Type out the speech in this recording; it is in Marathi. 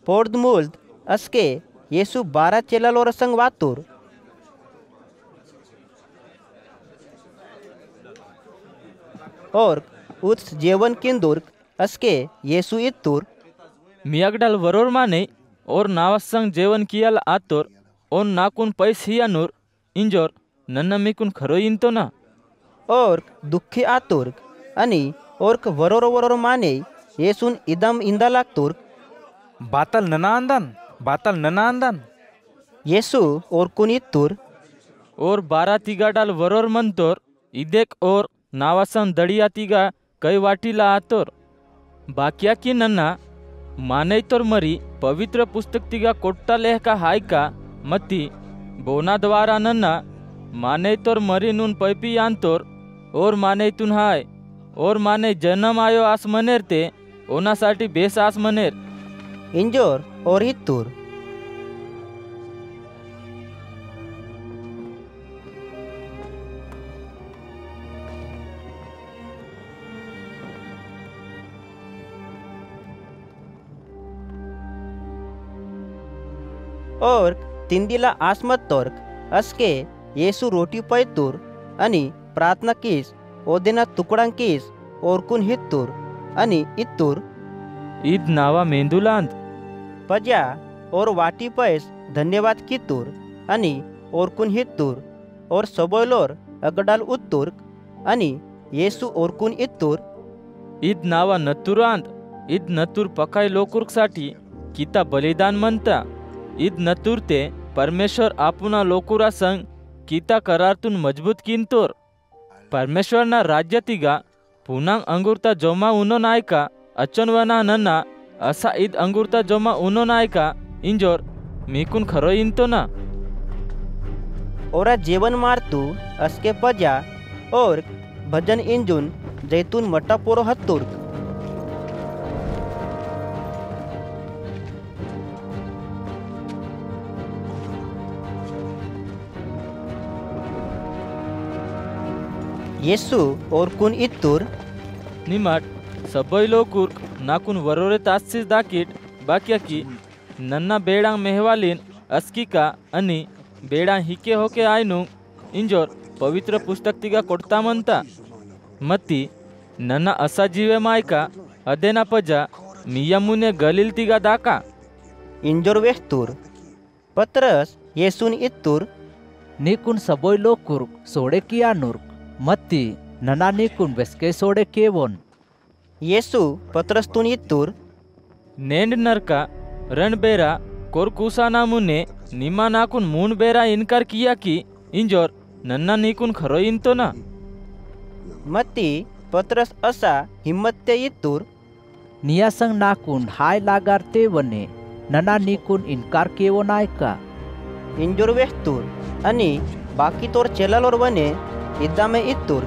Podmuld aske Yesu 12 celalor sang watur. Ork uts jeवन किंदुर्क aske Yesu ittur. मियागडाल वरोर Mane और नावसंग जेवण कियाल आतोर और नाकुन पैस हियानूर इंजोर नन्ना मिकुन खरो इंतो ना. Ork दुःखी आतुर्क आणि ork वरोर Mane Yesun idam indalak turk. बातल नना अंदन Yesu orkun ittur. और 12 तिगाडाल वरोर मंतोर इदेक और नावासन दड़िया तिगा कई वाटीला आतोर बाकिया की नन्ना माने तोर मरी पवित्र पुस्तक तिगा कोट्टा लेह का हाय का मती बोना द्वारा नन्ना माने तोर मरी नून पैपी यांतोर और माने तुन हाय और माने जन्म आयो आस मनेर ते ओनासाठी बेस आस मनेर इंजोर और ittur. और तिंदीला आसमत तोर्क असके येसु रोटी पैतूर आणि प्रार्थना कीस ओदेना तुकडां कीस ओरकुन हित्तूर आणि इत्तूर ईद नावा मेंदुलांद पजा और वाटी पैस धन्यवाद कितूर आणि ओरकुन हित्तूर और सबोलोर अगडाल उत्तूर्क आणि येसु ओरकुन इत्तूर ईद नावा नतुरांद ईद नतुर पकाय लोकुर्कसाठी किता बलिदान म्हणता ईद नतुर ते परमेश्वर आपुना लोकुरा संग किता करारतून मजबूत किंतोर परमेश्वरना राज्य तिगा पुनांग अंगुरता जोमा उनो नायका अचनवना नन्ना असा ईद अंगुरता जोमा उनो नायका इंजोर मीकुन खरो इंतो ना. ओरा जेवण मारतू असके पजा और भजन इंजुन जैतून मटा पोरो हत्तूर्क. येसु ओरकुन इत्तूर निमाट सबई लोकुर्क नाकुन वरोरे तास्सिस दाकीट बाक्या की नन्ना बेडांग मेहवालीन अस्किका अनि बेडांग हिके होके आयनु इंजोर पवित्र पुस्तक तिगा कोडता म्हणता मती नन्ना असा जीवे मायका अदेना पजा मियामुने गलील तिगा दाका इंजोर वेस्तूर. पत्रस येसून इत्तूर नीकुन सबोय लोकुर्क सोडे कियानुर्क मत्ती नना नीकुन बेस्के सोडे केवोन. येसु पत्रस्तून इत्तूर नेंड नरका रणबेरा कोरकुसा नामुने निमा नाकुन मून बेरा इनकार किया की इंजोर नन्ना नीकुन खरो इंतो ना. मत्ती पत्रस असा हिम्मत्ते इत्तूर नियासंग नाकुन हाय लागार ते वने नना नीकुन इनकार केवो नायका इंजोर वेस्तूर आणि बाकी तोर चेलालोर वने इद्दामे इत्तूर